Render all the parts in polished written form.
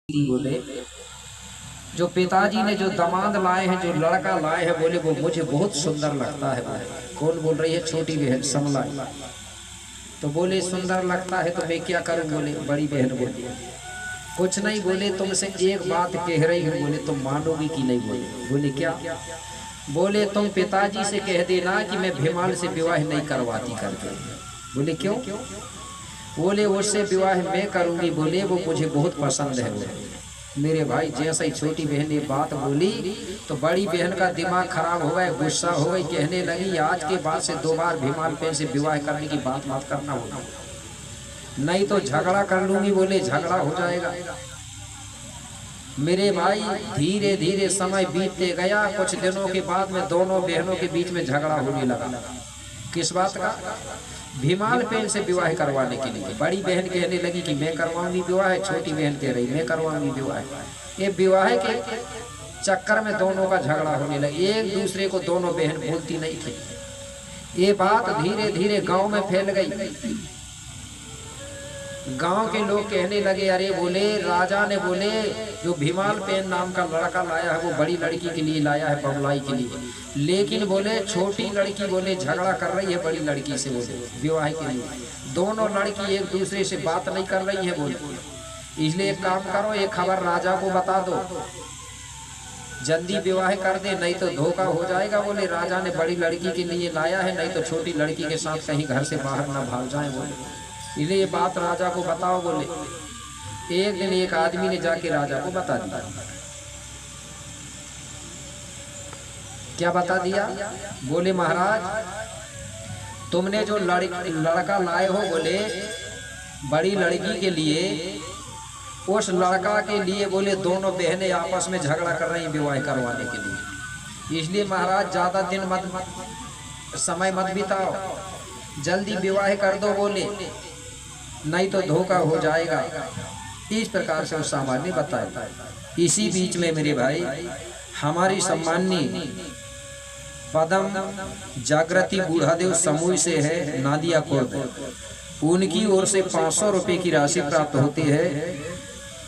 बोले जो पिताजी ने जो दामाद लाए हैं, जो लड़का लाए हैं, बोले वो मुझे बहुत सुंदर लगता है। बोले कौन बोल रही है? छोटी बहन समला। तो बोले सुंदर लगता है तो मैं क्या करूं? बोले बड़ी बहन बोली कुछ नहीं, बोले तुमसे एक बात कह रही हूँ, बोले तुम मानोगी कि नहीं? बोले क्या? बोले तुम पिताजी से कह देना कि मैं भीमाल से विवाह नहीं करवाती करके। बोले क्यों? बोले उससे विवाह मैं करूंगी, बोले वो मुझे बहुत पसंद है। बोले मेरे भाई जैसे ही छोटी बहन ये बात बोली तो बड़ी बहन का दिमाग खराब हो गया, गुस्सा हो गई, कहने लगी आज के बाद से 2 बार भीमाल पेन से विवाह करने की बात मत करना, होगा नहीं तो झगड़ा कर लूंगी। बोले झगड़ा हो जाएगा। मेरे भाई धीरे धीरे समय बीतते गया। कुछ दिनों के बाद में दोनों बहनों के बीच में झगड़ा होने लगा। किस बात का? भीमाल पेन से विवाह करवाने के लिए। बड़ी बहन कहने लगी कि मैं करवाऊंगी विवाह, छोटी बहन कह रही मैं करवाऊंगी विवाह। ये विवाह के चक्कर में दोनों का झगड़ा होने लगा। एक दूसरे को दोनों बहन बोलती नहीं थी। ये बात धीरे धीरे गांव में फैल गई। गांव के लोग कहने लगे अरे बोले राजा ने बोले जो भीमाल पेन नाम का लड़का लाया है वो बड़ी लड़की के लिए लाया है, बमलाई के लिए, लेकिन बोले छोटी लड़की बोले झगड़ा कर रही है बड़ी लड़की से, बोले विवाह के लिए। दोनों लड़की एक दूसरे से बात नहीं कर रही है। बोले इसलिए एक काम करो, एक खबर राजा को बता दो, जल्दी विवाह कर दे नहीं तो धोखा हो जाएगा। बोले राजा ने बड़ी लड़की के लिए लाया है, नहीं तो छोटी लड़की के साथ कहीं घर से बाहर ना भाग जाए। बोले इसलिए ये बात राजा को बताओ। बोले एक दिन एक आदमी ने जाके राजा को बता दिया। क्या बता दिया? बोले महाराज तुमने जो लड़का लाए हो, बोले बड़ी लड़की के लिए, उस लड़का के लिए बोले दोनों बहनें आपस में झगड़ा कर रही विवाह करवाने के लिए। इसलिए महाराज ज्यादा दिन समय मत बिताओ, जल्दी विवाह कर दो, बोले नहीं तो धोखा हो जाएगा। इस प्रकार से उस सामान ने बताया। इसी बीच में मेरे भाई हमारी सम्माननीय पदम जागृति बूढ़ादेव समूह से है नादिया खुर्द, उनकी ओर से 500 रुपये की राशि प्राप्त होती है।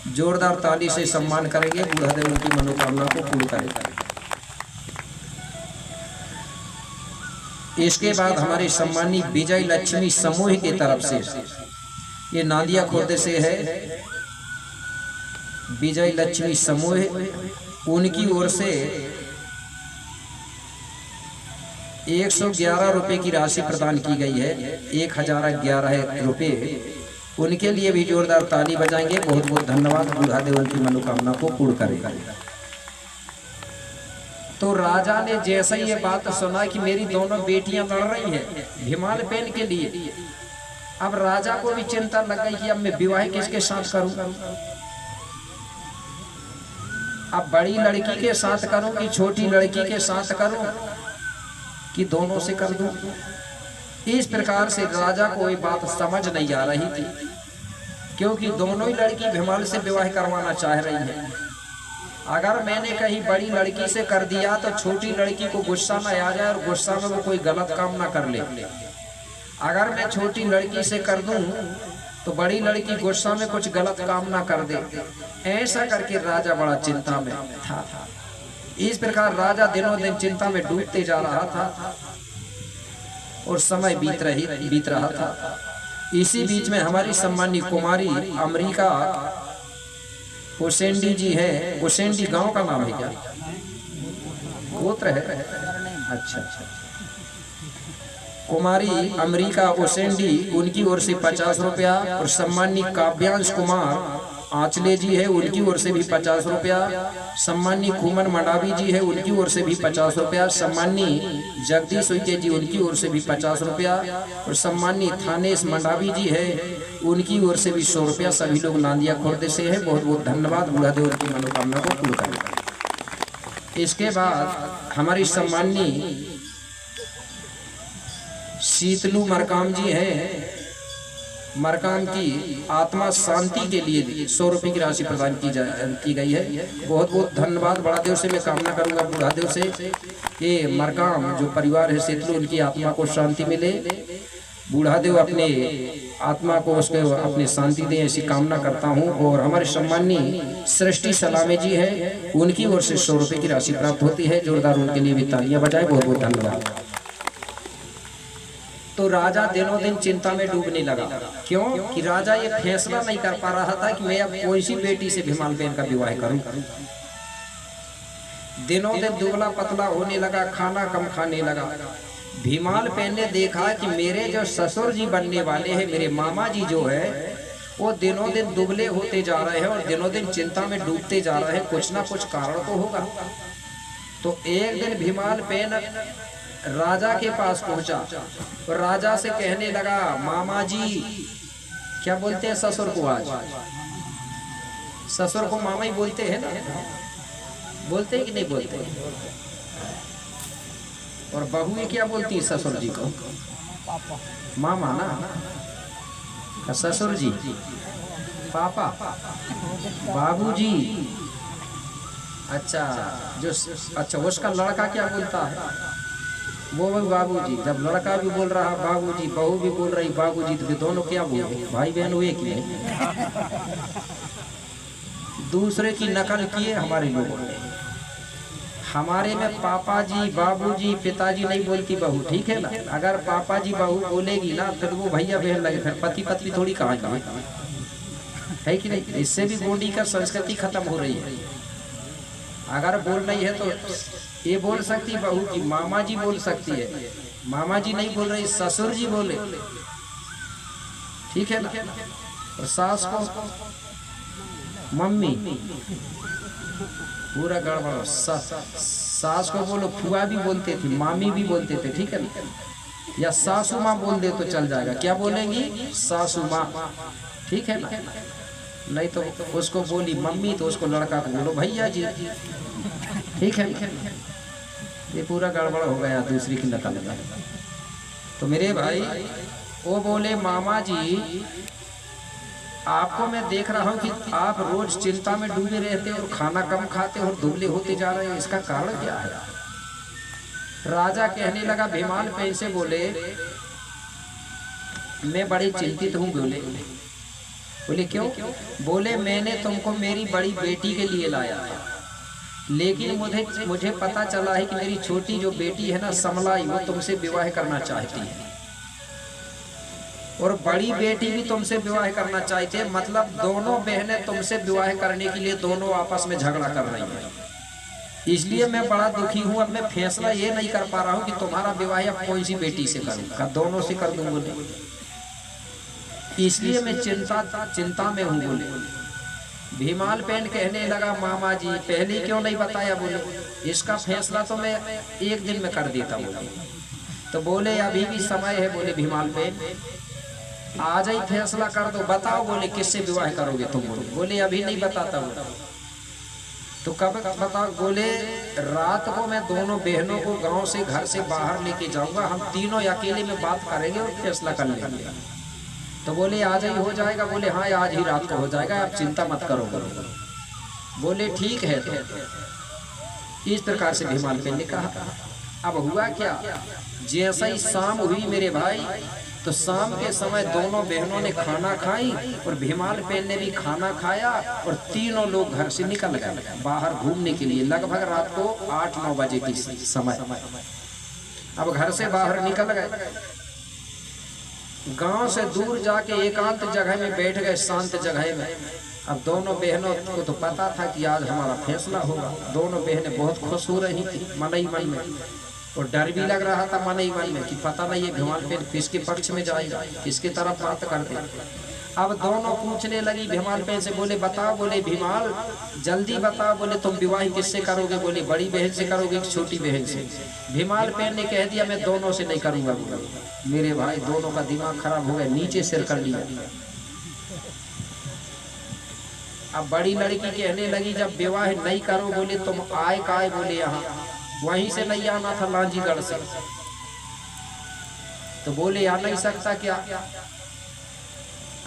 जोरदार ताली से सम्मान करेंगे, बूढ़ादेव उनकी मनोकामना को पूर्ण करेगा। इसके बाद हमारे सम्माननीय विजय लक्ष्मी समूह की तरफ से, ये नादिया खुर्द से है, विजय लक्ष्मी समूह, उनकी ओर से 111 रुपये की राशि प्रदान की गई है। 1011 रुपये उनके लिए भी जोरदार ताली बजाएंगे। बहुत बहुत धन्यवाद। बूढ़ादेव उनकी मनोकामना को पूर्ण करेगा। तो राजा ने जैसे ही ये बात सुना कि मेरी दोनों बेटियां लड़ रही हैं भीमाल पेन के लिए, अब राजा को भी चिंता लग गई कि अब मैं विवाह किसके साथ करूं? अब बड़ी लड़की के साथ करूं कि छोटी लड़की के साथ करूं कि दोनों से कर दूं? इस प्रकार से राजा को ये बात समझ नहीं आ रही थी, क्योंकि दोनों ही लड़की भीमाल से विवाह करवाना चाह रही है। अगर मैंने कहीं बड़ी लड़की से कर दिया तो छोटी लड़की को गुस्सा न आ जाए और गुस्सा में वो कोई गलत काम ना कर ले। अगर मैं छोटी लड़की से कर दूं तो बड़ी लड़की गुस्सा में कुछ गलत काम ना कर दे। ऐसा करके राजा बड़ा चिंता में था। इस प्रकार राजा दिनों दिन चिंता में डूबते जा रहा था और समय बीत रहा था। इसी बीच में हमारी सम्मानित कुमारी अमेरिका हुसैंडी जी है। हुसैंडी गांव का नाम है क्या? गोत्र है? अच्छा। कुमारी अमेरिका हुसैंडी, उनकी ओर से 50 रुपया। और सम्मानित काव्यांश कुमार आंचले जी है, उनकी ओर से भी 50 रुपया। सम्मानित खुमन मंडावी जी है, उनकी ओर से भी 50 रुपया। सम्मानित जगदीश उइके जी, उनकी ओर से भी 50 रुपया। और सम्मानित थानेश मंडावी जी है, उनकी ओर से भी 100 रुपया। सभी लोग नादिया खुर्द से है। बहुत बहुत धन्यवाद। बूढ़ादेव उनकी मनोकामना को पूर्ण करेगा। इसके बाद हमारी सम्माननीय शीतलू मरकाम जी हैं, मरकाम की आत्मा शांति के लिए 100 रुपये की राशि प्रदान की गई है। बहुत बहुत धन्यवाद। बड़ादेव से मैं कामना करूंगा, बूढ़ादेव से ये मरकाम जो परिवार है शीतलू, उनकी आत्मा को शांति मिले। बूढ़ादेव अपने आत्मा को उसके अपने शांति दें ऐसी कामना करता हूँ। और हमारे सम्माननीय सृष्टि सलामे जी है, उनकी ओर से 100 रुपये की राशि प्राप्त होती है। जोरदार उनके लिए भी तालियां बजाएं। बहुत बहुत धन्यवाद। तो राजा दिनों दिन चिंता में डूबने लगा। क्यों कि राजा ये फैसला नहीं कर पा रहा था कि मैं अब कौन सी बेटी से भीमाल बहन का विवाह करूं। दिनों दिन दुबला पतला होने लगा, खाना कम खाने लगा। भीमाल बहन ने देखा कि मेरे जो ससुर जी बनने वाले हैं, मेरे मामा जी जो है, वो दिनों दिन दुबले होते जा रहे हैं और दिनों दिन चिंता में डूबते जा रहे हैं। कुछ ना कुछ कारण तो होगा। तो एक दिन भीमाल बहन राजा के पास पहुंचा और राजा से कहने लगा, मामा जी, क्या बोलते हैं ससुर को? आज ससुर को मामा ही बोलते हैं ना, बोलते हैं कि नहीं बोलते? और बहू क्या बोलती है ससुर जी को? मामा ना, ससुर जी पापा, बाबूजी। अच्छा, जो अच्छा उसका लड़का क्या बोलता है? वो भी बाबूजी। जब लड़का भी बोल रहा बाबूजी, बहू भी बोल रही बाबूजी, तो दोनों क्या बोले? भाई बहन हुए कि नहीं? दूसरे की नकल किए हमारे लोगों ने। हमारे में पापा जी, बाबूजी, पिताजी नहीं बोलती बहू, ठीक है ना? अगर पापा जी बहू बोलेगी ना, फिर वो भैया बहन लगे, फिर पति पत्नी थोड़ी कहाँ है कि नहीं? इससे भी गोंडी का संस्कृति खत्म हो रही है। अगर बोल रही है तो ये बोल सकती बहू की मामा जी बोल सकती है, मामा जी नहीं बोल रही, ससुर जी बोले, ठीक है ना? और सास को मम्मी, पूरा गड़बड़। सास को बोलो फुआ भी बोलते थे, मामी भी बोलते थे, ठीक है ना? या सासू माँ बोल दे तो चल जाएगा। क्या बोलेंगी? सासू माँ, ठीक है ना? नहीं तो उसको बोली मम्मी, तो उसको लड़का को बोलो भैया जी, ठीक है। ये पूरा गड़बड़ हो गया, दूसरी की नकल में। तो मेरे भाई वो बोले, मामा जी, आपको मैं देख रहा हूँ कि आप रोज चिंता में डूबे रहते और खाना कम खाते और दुबले होते जा रहे हैं, इसका कारण क्या है? राजा कहने लगा, भीमाल बहन से बोले, मैं बड़ी चिंतित हूँ। बोले क्यों? बोले मैंने तुमको मेरी बड़ी बेटी के लिए लाया था, लेकिन मुझे पता चला है कि मेरी छोटी जो बेटी है ना समलाई, वो तुमसे विवाह करना चाहती है और बड़ी बेटी भी तुमसे विवाह करना चाहती है। मतलब दोनों बहनें तुमसे विवाह करने के लिए दोनों आपस में झगड़ा कर रही हैं। इसलिए मैं बड़ा दुखी हूँ। अब मैं फैसला ये नहीं कर पा रहा हूँ कि तुम्हारा विवाह अब कौन सी बेटी से करूँ, दोनों से कर दूँ बोले, इसलिए मैं चिंता में हूँ बोले। भीमाल बहन कहने लगा, मामा जी पहले क्यों नहीं बताया? बोले इसका फैसला तो मैं एक दिन में कर देता बोले। तो बोले अभी भी समय है। बोले भीमाल बहन आज ही फैसला कर दो, बताओ। बोले किससे विवाह करोगे तुम? बोले अभी नहीं बताता। बोले तो कब बताओ? बोले रात को मैं दोनों बहनों को गांव से, घर से बाहर लेके जाऊंगा, हम तीनों अकेले में बात करेंगे और फैसला कर लेंगे। तो बोले आज ही हो जाएगा? बोले हाँ आज ही रात को हो जाएगा, आप चिंता मत करो। बोले ठीक है। तो इस प्रकार से भीमाल बहन ने कहा। अब हुआ क्या, जैसा ही शाम हुई मेरे भाई, तो शाम के समय दोनों बहनों ने खाना खाई और भीमाल बहन ने भी खाना खाया और तीनों लोग घर से निकल गए बाहर घूमने के लिए। लगभग रात को 8-9 बजे की समय। अब घर से बाहर निकल गए, गांव से दूर जाके एकांत जगह में बैठ गए, शांत जगह में। अब दोनों बहनों को तो पता था कि आज हमारा फैसला होगा। दोनों बहनें बहुत खुश हो रही थी मन ही मन में, और डर भी लग रहा था मन ही मन में कि पता नहीं ये भीमाल बहन किसके पक्ष में जाएगा, किसकी तरफ बात कर दे। अब दोनों पूछने लगी भीमाल बहन से, बोले बताओ। बोले भीमाल जल्दी बताओ। बोले तुम विवाह किससे करोगे? बोले बड़ी बहन से करोगे कि छोटी बहन से? भीमाल बहन ने कह दिया मैं दोनों से नहीं करूंगा। मेरे भाई दोनों का दिमाग खराब हो गया, नीचे सिर कर लिया। अब बड़ी लड़की कहने लगी जब विवाह नहीं करो बोले तुम आए काहे? बोले यहाँ वहीं से नहीं आना था, लांजीगढ़ से। तो बोले आ नहीं सकता क्या?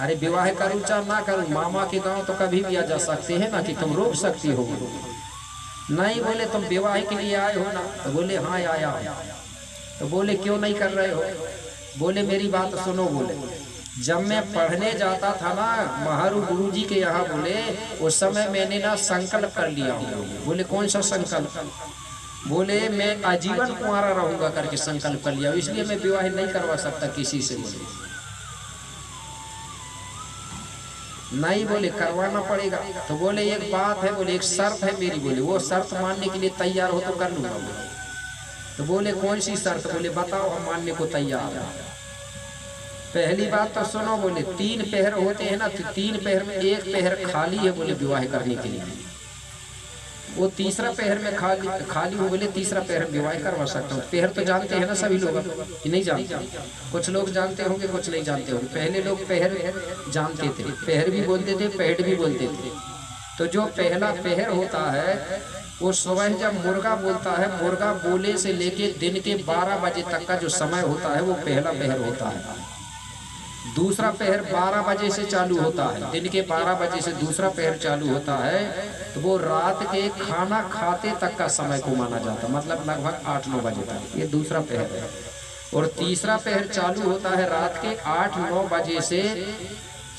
अरे विवाह करूँ चाहे ना करूँ, मामा के गांव तो कभी भी आ जा सकते हैं ना, कि तुम रोक सकती हो? नहीं। बोले तुम विवाह के लिए आए हो ना? तो बोले हाँ आया। तो बोले क्यों नहीं कर रहे हो? बोले मेरी बात सुनो। बोले जब मैं पढ़ने जाता था ना महारू गुरु जी के यहाँ, बोले उस समय मैंने ना संकल्प कर लिया हूँ। बोले कौन सा संकल्प? बोले मैं आजीवन कुंवारा रहूंगा करके संकल्प कर लिया, इसलिए मैं विवाह नहीं करवा सकता किसी से। बोले नहीं, बोले करवाना पड़ेगा। तो बोले एक बात है, बोले एक शर्त है मेरी, बोले वो शर्त मानने के लिए तैयार हो तो कर लूंगा। बोले तो बोले कौन सी शर्त? बोले बताओ, हम मानने को तैयार हैं। पहली बात तो सुनो। बोले 3 पहर होते हैं ना, तो 3 पहर में एक पहर खाली है बोले विवाह करने के लिए, वो तीसरा पहर में खाली हो, बोले तीसरा पहर विवाह करवा सकता हूँ। पहर तो जानते हैं ना सभी लोग कि नहीं जानते? कुछ लोग जानते होंगे, कुछ नहीं जानते होंगे। पहले लोग पहर जानते थे, पहर भी बोलते थे, पहड़ भी बोलते थे। तो जो पहला पहर होता है वो सुबह जब मुर्गा बोलता है, मुर्गा बोले से लेके दिन के 12 बजे तक का जो समय होता है वो पहला पहर होता है। दूसरा पहर 12 बजे से चालू होता है, दिन के 12 बजे से दूसरा पहर चालू होता है। तो वो रात के खाना खाते तक का समय को माना जाता है, मतलब लगभग 8-9 बजे तक, ये दूसरा पहर है। और तीसरा पहर चालू होता है रात के 8-9 बजे से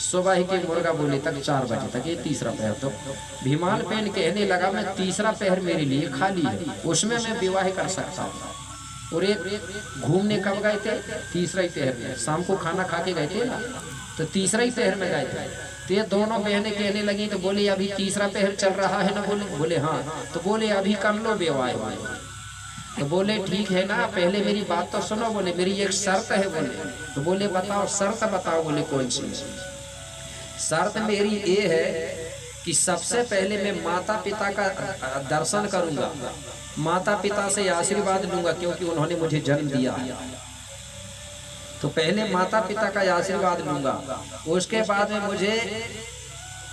सुबह के मुर्गा बोले तक 4 बजे तक, ये तीसरा पहर। तो भीमान पेन कहने लगा मैं तीसरा पहर मेरे लिए खाली है, उसमें मैं विवाह कर सकता हूँ। और एक घूमने कब गए थे? तीसरा ही पहर में, शाम को खाना खा के गए थे ना, तो तीसरा ही पहर में गए थे। तो ये दोनों बहनें कहने लगी, तो बोले अभी तीसरा पहर चल रहा है ना? बोले हाँ। तो बोले अभी कर लो विवाह। तो बोले ठीक है ना, पहले मेरी बात तो सुनो। बोले मेरी एक शर्त है। बोले तो बोले बताओ शर्त बताओ। बोले कौन सी शर्त? मेरी ये है कि सबसे पहले मैं माता पिता का दर्शन करूंगा, माता पिता से आशीर्वाद लूंगा, क्योंकि उन्होंने मुझे जन्म दिया है। तो पहले माता पिता का आशीर्वाद लूंगा, उसके बाद में मुझे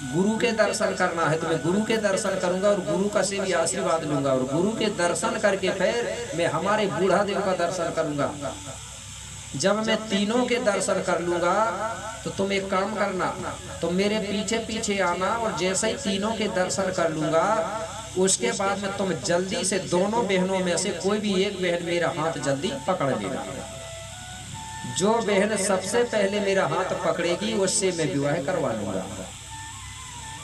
गुरु के दर्शन करना है, तो मैं गुरु के दर्शन करूंगा और गुरु का से भी आशीर्वाद लूंगा। और गुरु के दर्शन करके फिर मैं हमारे बूढ़ा देव का दर्शन करूंगा। जब मैं तीनों के दर्शन कर लूंगा तो तुम एक काम करना, तुम मेरे पीछे पीछे आना, और जैसे ही तीनों के दर्शन कर लूंगा उसके बाद में तुम जल्दी से दोनों बहनों में से कोई भी एक बहन मेरा हाथ जल्दी पकड़ लेना। जो बहन सबसे पहले मेरा हाथ पकड़ेगी उससे मैं विवाह करवा लूंगा।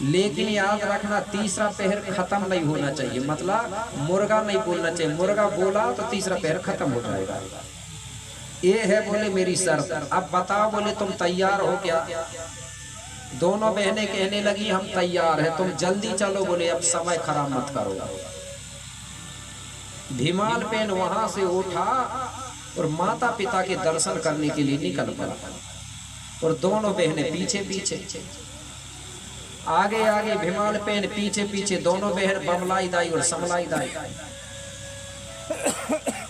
लेकिन याद रखना तीसरा पहर खत्म नहीं होना चाहिए, मतलब मुर्गा नहीं बोलना चाहिए। मुर्गा बोला तो तीसरा पहर खत्म हो जाएगा। ये है बोले मेरी शर्त। अब बताओ बोले तुम तैयार हो क्या? दोनों बहनें कहने लगी हम तैयार हैं, तुम जल्दी चलो। बोले अब समय खराब मत करो। भीमान पेन वहां से उठा और माता पिता के दर्शन करने के लिए निकल पड़ा, और दोनों बहनें पीछे पीछे, आगे आगे भीमान पेन पीछे पीछे, दोनों बहन बमलाई दाई और समलाई दाई।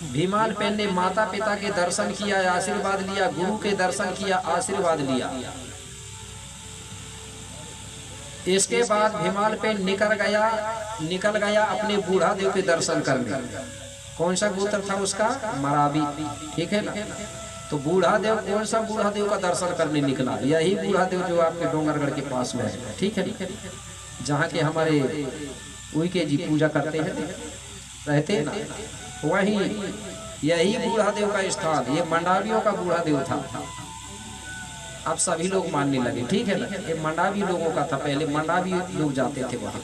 भीमान पेन ने माता पिता के दर्शन किया, आशीर्वाद लिया, गुरु के दर्शन किया, आशीर्वाद लिया। इसके बाद भीमान पेन निकल गया अपने बूढ़ा देव के दर्शन करने। कौन सा गोत्र था उसका? मरावी, ठीक है ना? तो बूढ़ा देव, कौन सा बूढ़ा देव का दर्शन करने निकला? यही बूढ़ा देव जो आपके डोंगरगढ़ के पास में है, ठीक है, जहाँ के हमारे उइके जी पूजा करते हैं, रहते हैं ना, वही यही बूढ़ा देव का स्थान। ये मंडावियों का बूढ़ा देव था, अब सभी लोग मानने लगे, ठीक है ना? ये मंडावी लोगों का था, पहले मंडावी लोग जाते थे वहां।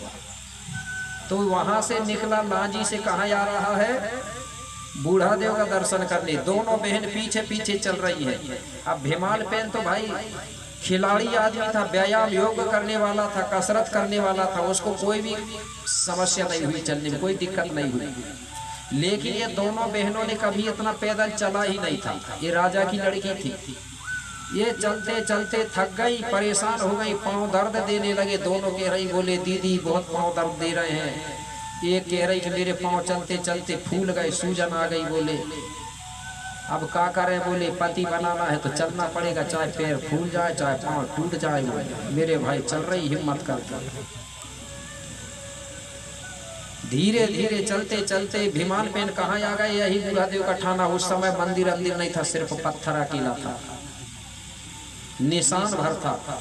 तो वहां से निकला लांजी से कहाँ जा रहा है? बूढ़ा देव का दर्शन करने। दोनों बहन पीछे पीछे चल रही है। अब भीमान पेन तो भाई खिलाड़ी आदमी था, व्यायाम योग करने वाला था, कसरत करने वाला था, उसको कोई भी समस्या नहीं हुई, चलने में कोई दिक्कत नहीं हुई। लेकिन ये दोनों बहनों ने कभी इतना पैदल चला ही नहीं था। ये राजा की लड़की थी, ये चलते चलते थक गई, परेशान हो गई, पाँव दर्द देने लगे। दोनों कह रही, बोले दीदी बहुत पाँव दर्द दे रहे हैं। एक कह रही कि मेरे पाँव चलते चलते फूल गए, सूजन आ गई। बोले अब क्या करें? बोले पति बनाना है तो चलना पड़ेगा, चाहे पैर फूल जाए चाहे पाँव टूट जाए। मेरे भाई चल रही हिम्मत करके। धीरे धीरे चलते चलते भीमान पेन कहाँ आ गए? यही बूढ़ा देव का ठाना। उस समय मंदिर अंदिर नहीं था, सिर्फ पत्थर अकेला था, निशान भर था।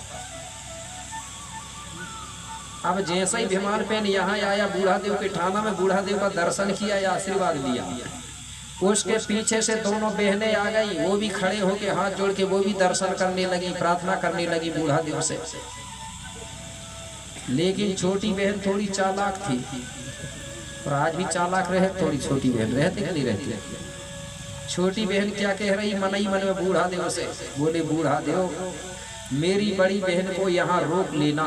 अब जैसे ही भीमान पेन यहाँ आया बूढ़ा देव के ठाना में, बूढ़ा देव का दर्शन किया या आशीर्वाद लिया, उसके पीछे से दोनों बहनें आ गई, वो भी खड़े होके हाथ जोड़ के वो भी दर्शन करने लगी, प्रार्थना करने लगी बूढ़ा देव से। लेकिन छोटी बहन थोड़ी चालाक थी, और आज भी चालाक रहे थोड़ी छोटी बहन, रहती कि नहीं रहती। छोटी बहन क्या कह रही मन ही मन में बूढ़ा देव से, बोले बूढ़ा देव मेरी बड़ी बहन को यहाँ रोक लेना।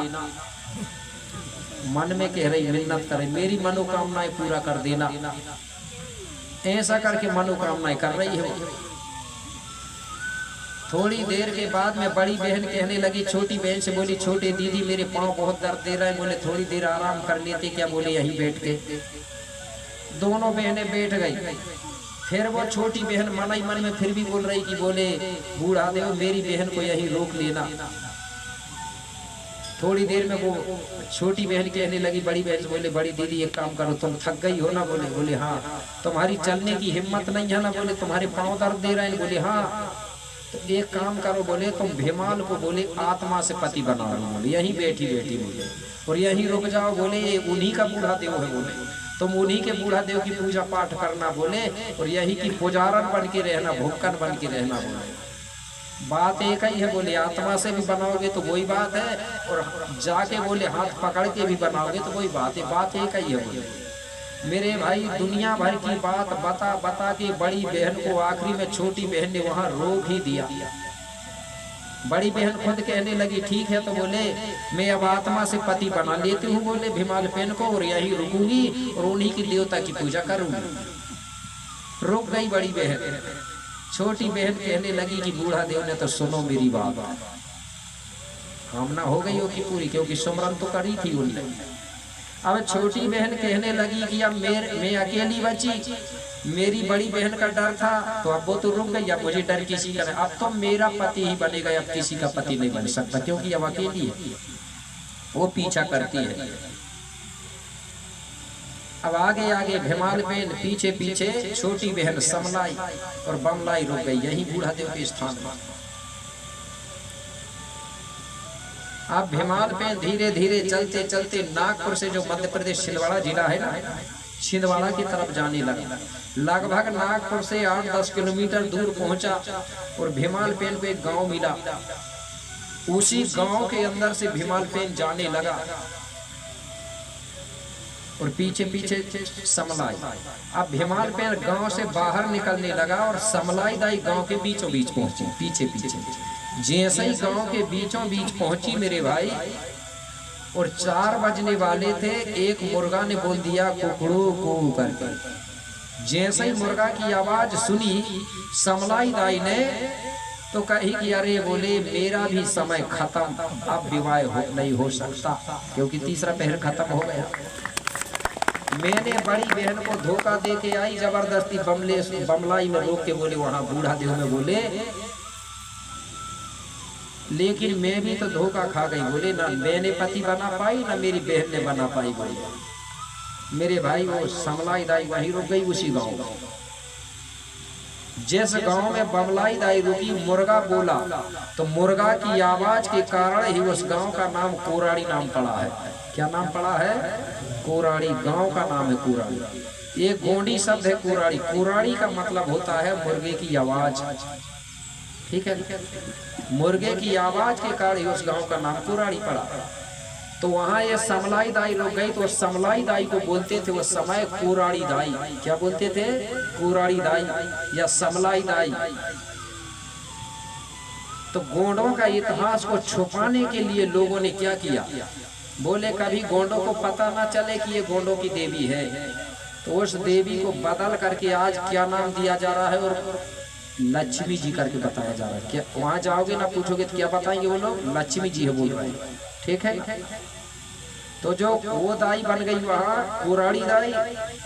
मन में कह रही मिन्नत करे मेरी मनोकामनाएं पूरा कर देना, ऐसा करके मनोकामनाएं कर रही है। थोड़ी देर के बाद में बड़ी बहन कहने लगी छोटी बहन से, बोली छोटी दीदी मेरे पाँव बहुत दर्द दे रहा है, बोले थोड़ी देर आराम कर लेते क्या, बोले यहीं बैठ के। दोनों बहनें बैठ गई। फिर वो छोटी बहन मन ही मन में फिर भी बोल रही कि बोले बूढ़ा देव मेरी बहन को यहीं रोक लेना। थोड़ी देर में वो छोटी बहन कहने लगी बड़ी बहन से, बोले बड़ी दीदी एक काम करो तुम थक गई हो ना, बोले बोले हाँ। तुम्हारी चलने की हिम्मत नहीं है ना, बोले तुम्हारे पाँव दर्द दे रहे हैं, बोले हाँ। तो एक काम करो बोले तुम भीमाल को बोले आत्मा से पति बना लो, बोले यहीं बैठी बैठी बोले, और यहीं रुक जाओ, बोले ये उन्हीं का बूढ़ा देव है, बोले तुम उन्हीं के बूढ़ा देव की पूजा पाठ करना, बोले और यही की पुजारन बन के रहना, भुक्कन बन के रहना। बोले बात एक ही है, बोले आत्मा से भी बनाओगे तो वही बात है, और जाके बोले हाथ पकड़ के भी बनाओगे तो वही बात है, बात एक ही है। बोले मेरे भाई दुनिया भर की बात बता बता के बड़ी बहन को आखिरी में छोटी बहन ने वहां रोक ही दिया। बड़ी बहन खुद कहने लगी ठीक है, तो बोले मैं अब आत्मा से पति बना लेती हूँ, बोले भीमाल पेन को, और यही रुकूंगी और उन्हीं की देवता की पूजा करूंगी। रुक गई बड़ी बहन। छोटी बहन कहने लगी कि बूढ़ा देव ने तो सुनो मेरी बात, कामना हो गई होगी पूरी, क्योंकि सुमरन तो करी थी उनने। अब छोटी बहन कहने लगी कि अब मैं अकेली बची, मेरी बड़ी बहन का डर था तो अब वो तो रुक गई, अब मुझे डर किसी का नहीं, अब तो मेरा पति ही बनेगा, अब किसी का पति नहीं बन सकता, क्योंकि अब अकेली है, वो पीछा करती है। अब आगे आगे भीमाल बहन, पीछे पीछे छोटी बहन समलाई और बमलाई रुक गई यही बूढ़ा देव के स्थान पर। अब भीमाल पे धीरे धीरे चलते चलते नागपुर से, जो मध्य प्रदेश छिंदवाड़ा जिला है ना, छिंदवाड़ा की तरफ जाने लगा। लगभग नागपुर से 8-10 किलोमीटर दूर पहुंचा और भीमाल पेन को एक गांव मिला। उसी गांव के अंदर से भीमाल पेन जाने लगा और पीछे पीछे समलाई। अब भीमाल पेन गांव से बाहर निकलने लगा और समलाई दाई गांव के बीचों बीच पहुंची। पीछे पीछे जैसे ही गांव के बीचों बीच पहुंची मेरे भाई, और 4 बजने वाले थे, एक मुर्गा ने बोल दिया कुकड़ू कू करके। जैसे ही मुर्गा की आवाज सुनी समलाई दाई ने तो कही कि अरे बोले मेरा भी समय खत्म, अब विवाह नहीं हो सकता, क्योंकि तीसरा पहर खत्म हो गया। मैंने बड़ी बहन को धोखा दे के आई, जबरदस्ती बमलाई में रोक के बोले वहां बूढ़ा देव में बोले, लेकिन मैं भी तो धोखा खा गई, बोले ना मैंने पति बना पाई ना मेरी बहन ने बना पाई। बोले मेरे भाई वो समलाई दाई वहीं रुक गई उसी गांव। जिस गांव में बमलाई दाई रुकी, मुर्गा बोला तो मुर्गा की आवाज के कारण ही उस गांव का नाम कोराड़ी नाम पड़ा है। क्या नाम पड़ा है? कोराड़ी। गांव का नाम है कोराड़ी। एक गोंडी शब्द है कोराड़ी। कोराड़ी का मतलब होता है मुर्गे की आवाज। ठीक है, मुर्गे की आवाज के कारण उस गांव का नाम कोराड़ी पड़ा। तो वहां ये समलाई दाई लोग गई, तो समलाई दाई को बोलते थे उस समय कोराड़ी दाई। क्या बोलते थे? कोराड़ी दाई या समलाई दाई। तो गोंडों का इतिहास को छुपाने के लिए लोगों ने क्या किया, बोले कभी गोंडों को पता ना चले कि ये गोंडों की देवी है, तो उस देवी को बदल करके आज क्या नाम दिया जा रहा है, और लक्ष्मी जी करके बताया जा रहा है। क्या वहां जाओगे ना पूछोगे तो क्या बताएंगे वो लोग? लक्ष्मी जी है बोल रहे हैं। ठीक है, तो जो वो दाई बन गई वहाँ कोराड़ी दाई,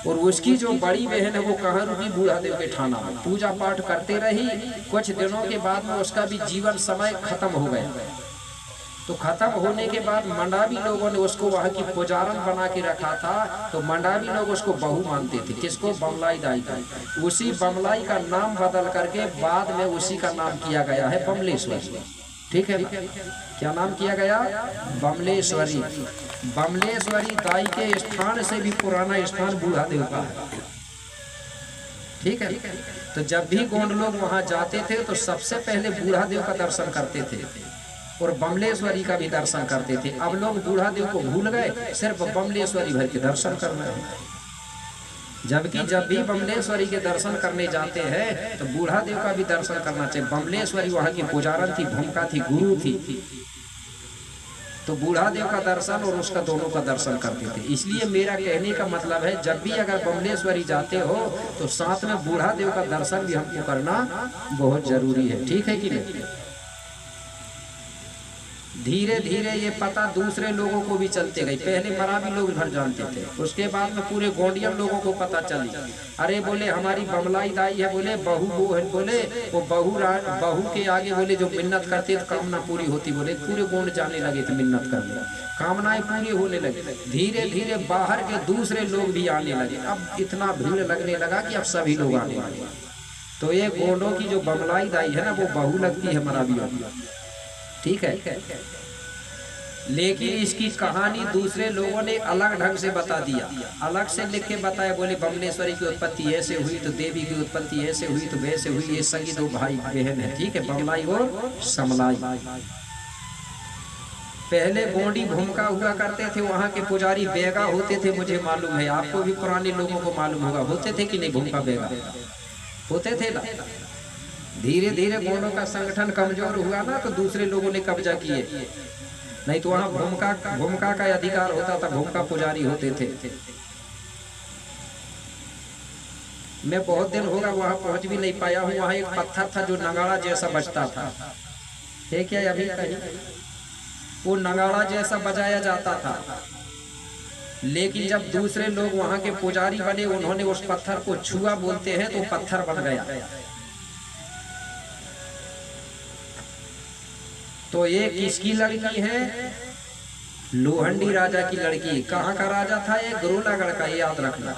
और उसकी जो बड़ी बहन है वो कहाँ रुकी? बूढ़ा देव के ठाना में पूजा पाठ करते रही। कुछ दिनों के बाद में उसका भी जीवन समय खत्म हो गया। तो खत्म होने के बाद मंडावी लोगों ने उसको वहाँ की पुजारन बना के रखा था, तो मंडावी लोग उसको बहू मानते थे। किसको? बमलाई दाई का। उसी बमलाई का नाम बदल करके बाद में उसी का नाम किया गया है बमलेश्वरी। ठीक है, क्या नाम किया गया? बमलेश्वरी। बमलेश्वरी दाई के स्थान से भी पुराना स्थान बूढ़ा देव का है। ठीक है। तो जब भी गोंड लोग वहां जाते थे तो सबसे पहले बूढ़ा देव का दर्शन करते थे और बमलेश्वरी का भी दर्शन करते थे। अब लोग बूढ़ा देव को भूल गए, सिर्फ बमलेश्वरी भर के दर्शन कर रहे हैं। जबकि जब भी बमलेश्वरी के दर्शन करने जाते हैं तो बूढ़ा देव का भी दर्शन करना चाहिए। बमलेश्वरी वहां की पुजारन थी, भूमिका थी, गुरु थी, तो बूढ़ा देव का दर्शन और उसका दोनों का दर्शन करते थे। इसलिए मेरा कहने का मतलब है, जब भी अगर बमलेश्वरी जाते हो तो साथ में बूढ़ा देव का दर्शन भी हमको करना बहुत जरूरी है, ठीक है कि नहीं। धीरे धीरे ये पता दूसरे लोगों को भी चलते गई। पहले मराठी लोग भर जानते थे, उसके बाद में पूरे गोंडियन लोगों को पता चली। अरे बोले हमारी बमलाई दाई है, बोले बहू वो है, बोले वो बहू के आगे बोले जो मिन्नत करते तो कामना पूरी होती। बोले पूरे गोंड जाने लगे थे मिन्नत करने, कामनाएं पूरी होने लगी। धीरे धीरे बाहर के दूसरे लोग भी आने लगे। अब इतना भीड़ लगने लगा कि अब सभी लोग आने लगे। तो ये गोंडों की जो बमलाई दाई है ना, वो बहू लगती है मराठियों की, ठीक है। लेकिन इसकी कहानी दूसरे लोगों ने अलग ढंग से बता दिया, अलग से लिख के बताया। बोले बमलेश्वरी की उत्पत्ति ऐसे हुई, तो देवी की उत्पत्ति ऐसे हुई, तो वैसे हुई। ये सगी दो भाई बहन है, ठीक है, बमलाई और समलाई। पहले गोंडी भूमिका हुआ करते थे, वहाँ के पुजारी बेगा होते थे, मुझे मालूम है, आपको भी पुराने लोगों को मालूम होगा। होते थे कि नहीं भूमिका बेगा होते थे ना। धीरे धीरे गोंडों का संगठन कमजोर हुआ ना, तो दूसरे लोगों ने कब्जा किए। नहीं तो वहां भूमिका का अधिकार होता था, भूमिका पुजारी होते थे। मैं बहुत दिन होगा वहां पहुंच भी नहीं पाया हूँ। वहां एक पत्थर था जो नगाड़ा जैसा बजता था, है क्या अभी कहीं? वो नगाड़ा जैसा बजाया जाता था। लेकिन जब दूसरे लोग वहां के पुजारी बने, उन्होंने उस पत्थर को छुआ, बोलते हैं, तो पत्थर बन गया। तो ये किसकी लड़की है? लोहंडी राजा की लड़की। कहाँ का राजा था ये? गरुलागढ़ का, ये याद रखना।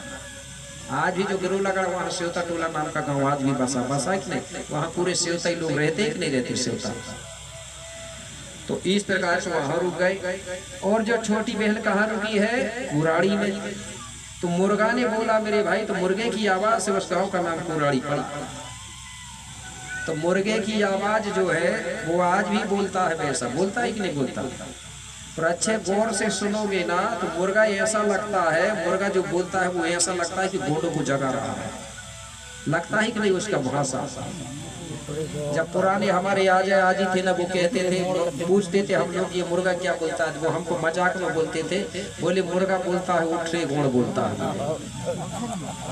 आज भी जो गरुलागढ़, वहाँ सेवता टोला नाम का गांव आज भी बसा कि नहीं? वहाँ पूरे सेवताई लोग रहते कि नहीं रहते सेवता। तो इस प्रकार से वहाँ रुक गए। और जो छोटी बहन कहाँ रुकी है? कुराड़ी में। तो मुर्गा ने बोला मेरे भाई, तो मुर्गे की आवाज से उस गाँव का नाम कुराड़ी पड़ा। तो मुर्गे की आवाज जो है वो आज भी बोलता है, वैसा बोलता है कि नहीं बोलता? और अच्छे गौर से सुनोगे ना तो मुर्गा ऐसा लगता है, मुर्गा जो बोलता है वो ऐसा लगता है कि गोंडों को जगा रहा है, लगता है कि नहीं उसका भाषा। जब पुराने हमारे आजी थे ना, वो कहते थे, पूछते थे हम लोग ये मुर्गा क्या बोलता है, वो हमको मजाक में बोलते थे। बोले मुर्गा बोलता है उठ रे गोंड बोलता है।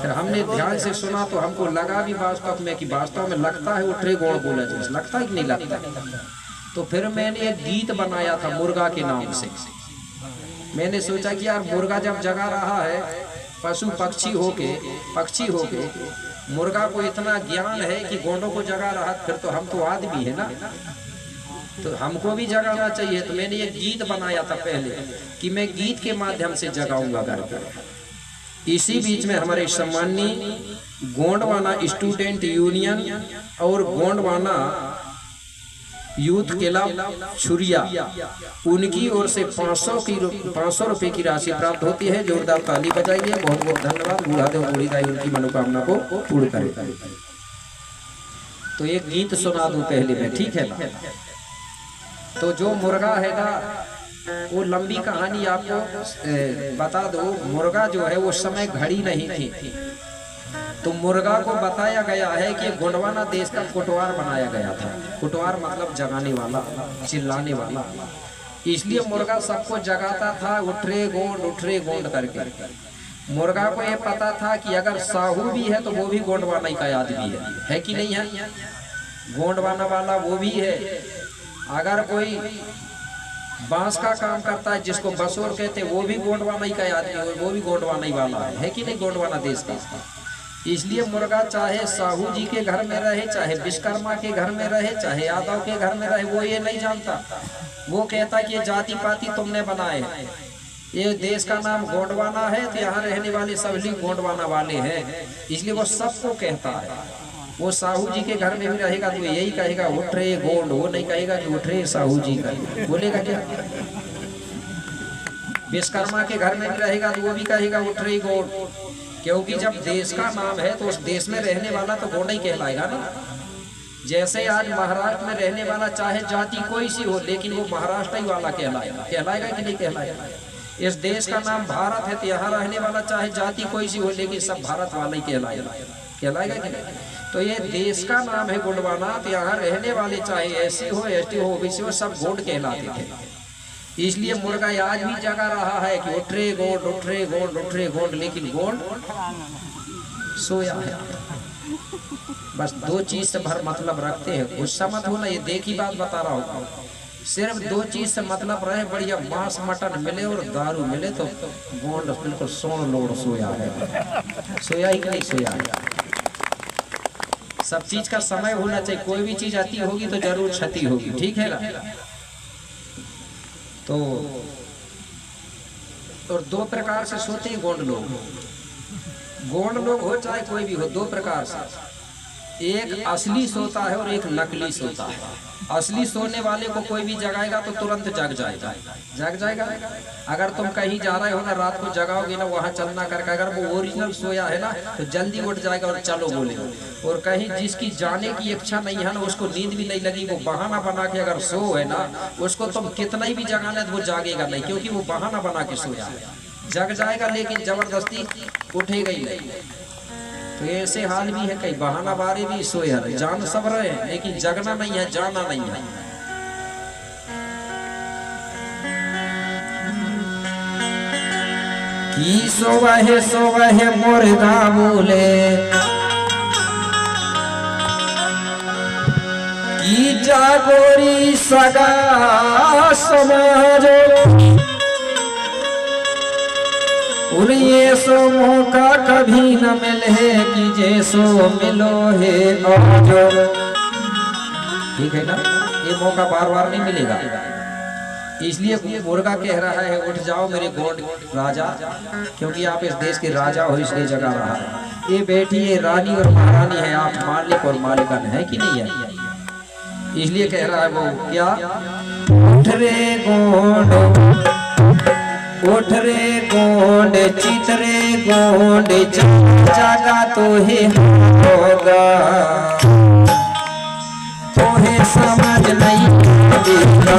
फिर हमने ध्यान से सुना तो हमको लगा भी वास्तव में कि वास्तव में लगता है उठ रे गोंड बोला जैसे, लगता है कि नहीं लगता। तो फिर मैंने एक गीत बनाया था मुर्गा के नाम से। मैंने सोचा कि यार मुर्गा जब जगा रहा है, पशु पक्षी होके मुर्गा को इतना ज्ञान है कि गोंडों को जगा रहा, फिर तो हम तो आदमी है ना, तो हमको भी जगाना चाहिए। तो मैंने ये गीत बनाया था पहले कि मैं गीत के माध्यम से जगाऊंगा घर पर। इसी बीच में हमारे सम्माननीय गोंडवाना स्टूडेंट यूनियन और गोंडवाना यूथ क्लब छुरिया, उनकी ओर से 500 रुपए की राशि प्राप्त होती है। जोरदार ताली बजाइए। बहुत बहुत धन्यवाद। बूढ़ा देव बूढ़ी दाई उनकी मनोकामना को पूर्ण करे। तो एक गीत सुना दूं पहले में, ठीक है ना? तो जो मुर्गा है ना, वो लंबी कहानी आपको बता दो। मुर्गा जो है उस समय घड़ी नहीं थी, तो मुर्गा को बताया गया है कि गोंडवाना देश का कोटवार बनाया गया था। कोटवार मतलब जगाने वाला, चिल्लाने वाला। इसलिए मुर्गा सबको जगाता था, उठ रे गोंड करके। मुर्गा को ये पता था कि अगर साहू भी है तो वो भी गोंडवाना का आदमी है कि नहीं है? गोंडवाना वाला वो भी है। अगर कोई बांस का काम करता है जिसको बसोर कहते, वो भी गोंडवाना का आदमी, वो भी गोंडवाना वाला है कि नहीं? गोंडवाना देश का। इसलिए मुर्गा चाहे साहू जी के घर में रहे, चाहे विश्वकर्मा के घर में रहे, चाहे यादव के घर में रहे, वो ये नहीं जानता। वो कहता कि ये जाति पाति तुमने बनाए, ये देश का नाम गोंडवाना है, तो यहाँ रहने वाले सभी गोंडवाना वाले हैं। इसलिए वो सबको कहता है। वो साहू जी के घर में भी रहेगा तो यही कहेगा उठ रे गोंड, वो नहीं कहेगा कि उठ रे साहू जी का, बोलेगा क्या? विश्वकर्मा के घर में भी रहेगा तो वो भी कहेगा उठ रे गोंड। क्योंकि जब देश का नाम है तो उस देश में रहने वाला तो गोंड ही कहलाएगा ना। जैसे आज महाराष्ट्र में रहने वाला चाहे जाति कोई सी हो, लेकिन वो महाराष्ट्र ही वाला कहलाएगा। कहलाएगा कि नहीं कहलाएगा? इस देश का नाम भारत है तो यहाँ रहने वाला चाहे जाति कोई सी हो, लेकिन सब भारत वाला ही कहलाएगा। कहलाएगा कि नहीं? तो ये देश का नाम है गोंडवाना, तो यहाँ रहने वाले चाहे एससी हो, एसटी हो, ओबीसी हो, सब गोंड कहलाते थे। इसलिए मुर्गा आज भी जगा रहा है कि उठरे गोंड, उठरे गोंड, उठरे गोंड, लेकिन गोंड सोया है। बस दो चीज से भर मतलब रखते हैं। गुस्सा मत होना, ये देखी बात बता रहा हूँ। सिर्फ दो चीज से मतलब रहे, बढ़िया मांस मटन मिले और दारू मिले तो गोंड बिल्कुल सोन लोड़ सोया है। सोया ही नहीं सोया है। सब चीज का समय होना चाहिए। कोई भी चीज आती होगी तो जरूर क्षति होगी, ठीक है ना? तो और दो प्रकार से सोते हैं गोंड लोग। गोंड लोग हो चाहे कोई भी हो, दो प्रकार से। एक असली सोता है और एक नकली सोता है। असली सोने वाले को कोई भी जगाएगा तो तुरंत जग जाएगा। जग जाएगा। अगर तुम कहीं जा रहे हो ना, रात को जगाओगे ना, वहां चलना करके, अगर वो ओरिजिनल सोया है ना तो जल्दी उठ जाएगा और चलो बोले। और कहीं जिसकी जाने की इच्छा नहीं है ना, उसको नींद भी नहीं लगी, वो बहाना बना के अगर सो है ना, उसको तुम कितना ही भी जगाना तो वो जागेगा नहीं, क्योंकि वो बहाना बना के सोया है। जग जाएगा लेकिन जबरदस्ती उठेगा ही नहीं। तो ऐसे हाल भी है, कई बहाना बारे भी सोए है, जान सब रहे हैं लेकिन जगना नहीं है, जाना नहीं है। की सोवहे मुर्गा बोले, की जागोरी सगा समाजो, ये सो मौका कभी न मिले कि जैसो मिलो है आज। ठीक है ना? ये मौका बार बार नहीं मिलेगा। इसलिए मुर्गा कह रहा है, उठ जाओ मेरे गोंड राजा, क्योंकि आप इस देश के राजा हो, इसलिए जगा रहा है। ये बेटी ये रानी और महारानी है, आप मालिक और मालिकन है कि नहीं है? इसलिए कह रहा है वो क्या, उठ रे गोंड, उठ रे गोंड, चितरे गोंड, जागा तो ही होगा, तो ही समझ नहीं देगा।